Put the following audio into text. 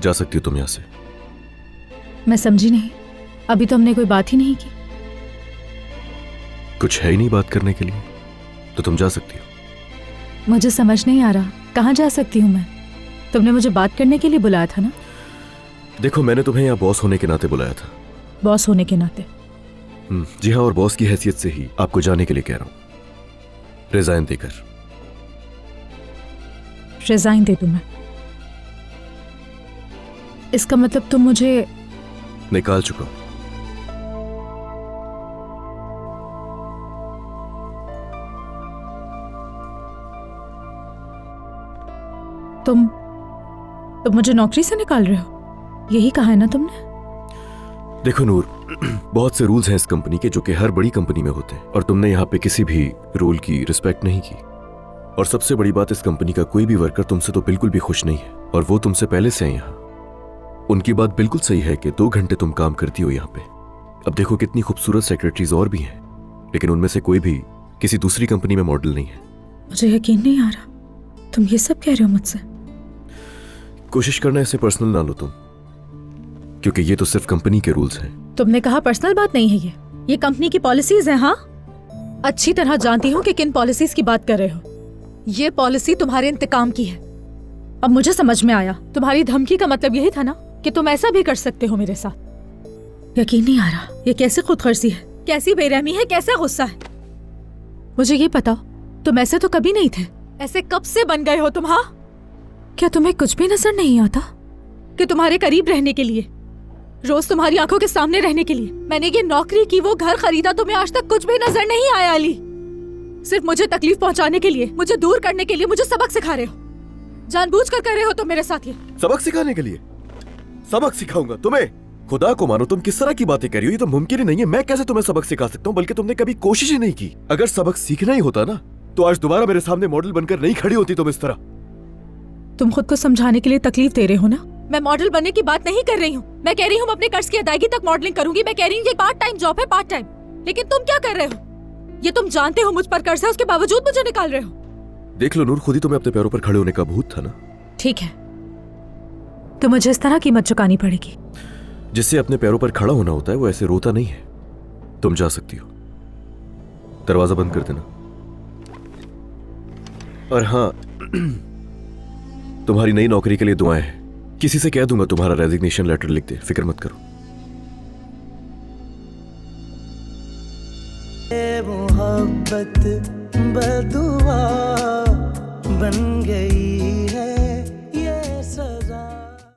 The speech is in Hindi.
जा सकती हो तुम यहां से। मैं समझी नहीं, अभी तो हमने कोई बात ही नहीं की। कुछ है ही नहीं बात करने के लिए, तो तुम जा सकती हो। मुझे समझ नहीं आ रहा, कहाँ जा सकती हूँ मैं? तुमने मुझे बात करने के लिए बुलाया था ना? देखो, मैंने तुम्हें यहाँ बॉस होने के नाते बुलाया था। बॉस होने के नाते? जी हाँ, और बॉस की हैसियत से ही आपको जाने के लिए कह रहा हूं, रिजाइन देकर। रिजाइन दे दूं मैं? इसका मतलब तुम मुझे निकाल चुका हूं। तुम मुझे नौकरी से निकाल रहे हो, यही कहा है ना तुमने? देखो नूर, बहुत से रूल्स हैं इस कंपनी के जो कि हर बड़ी कंपनी में होते हैं, और तुमने यहाँ पे किसी भी रूल की रिस्पेक्ट नहीं की। और सबसे बड़ी बात, इस कंपनी का कोई भी वर्कर तुमसे तो बिल्कुल भी खुश नहीं है, और वो तुमसे पहले से हैं यहाँ। उनकी बात बिल्कुल सही है कि 2 घंटे तुम काम करती हो यहाँ पे। अब देखो, कितनी खूबसूरत सेक्रेटरीज और भी हैं, लेकिन उनमें से कोई भी किसी दूसरी कंपनी में मॉडल नहीं है। मुझे यकीन नहीं आ रहा, तुम ये सब कह रहे हो मुझसे? कोशिश करना इसे पर्सनल ना लो तुम, क्योंकि ये तो सिर्फ कंपनी के रूल्स हैं। तुमने कहा पर्सनल बात नहीं है, ये कंपनी की पॉलिसीज हैं। हाँ, अच्छी तरह जानती हूँ कि किन पॉलिसीज की बात कर रहे हो। ये पॉलिसी तुम्हारे इंतकाम की है। अब मुझे समझ में आया, तुम्हारी धमकी का मतलब यही था ना कि तुम ऐसा भी कर सकते हो मेरे साथ। यकीन नहीं आ रहा, ये कैसी खुदगर्जी है, कैसी बेरहमी है, कैसा गुस्सा है। मुझे ये बताओ, तुम ऐसे तो कभी नहीं थे, ऐसे कब से बन गए हो तुम? हाँ, क्या तुम्हें कुछ भी नजर नहीं आता कि तुम्हारे करीब रहने के लिए, रोज तुम्हारी आंखों के सामने रहने के लिए मैंने ये नौकरी की, वो घर खरीदा, तुम्हें आज तक कुछ भी नजर नहीं आया अली? सिर्फ मुझे तकलीफ पहुंचाने के लिए, मुझे दूर करने के लिए मुझे सबक सिखा रहे हो, जानबूझकर कर रहे हो तुम मेरे साथ ये। सबक सिखाने के लिए? सबक सिखाऊंगा तुम्हें? खुदा को मानो, तुम किस तरह की बातें कर रही हो? ये तो मुमकिन ही नहीं है। मैं कैसे तुम्हें सबक सिखा सकता हूँ? बल्कि तुमने कभी कोशिश ही नहीं की। अगर सबक सीखना ही होता ना, तो आज दोबारा मेरे सामने मॉडल बनकर नहीं खड़ी होती तुम इस तरह। तुम खुद को समझाने के लिए तकलीफ दे रहे हो ना? मैं मॉडल बनने की बात नहीं कर रही हूँ, मैं कह रही हूँ अपने कर्ज की अदायगी तक मॉडलिंग करूंगी। मैं कह रही हूँ ये पार्ट टाइम जॉब है, पार्ट टाइम। लेकिन तुम क्या कर रहे हो? ये तुम जानते हो मुझ पर कर्ज है, उसके बावजूद मुझे निकाल रहे हो। देख लो नूर, खुद ही तुम्हें अपने पैरों पर खड़े होने का भूत था ना। ठीक है, तो मुझे इस तरह कीमत चुकानी पड़ेगी। जिससे अपने पैरों पर खड़ा होना होता है वो ऐसे रोता नहीं है। तुम जा सकती हो, दरवाजा बंद कर देना। और हाँ, तुम्हारी नई नौकरी के लिए दुआएं हैं। किसी से कह दूंगा तुम्हारा रेजिग्नेशन लेटर लिख दे, फिक्र मत करो। मोहब्बत बदुआ बन गई है।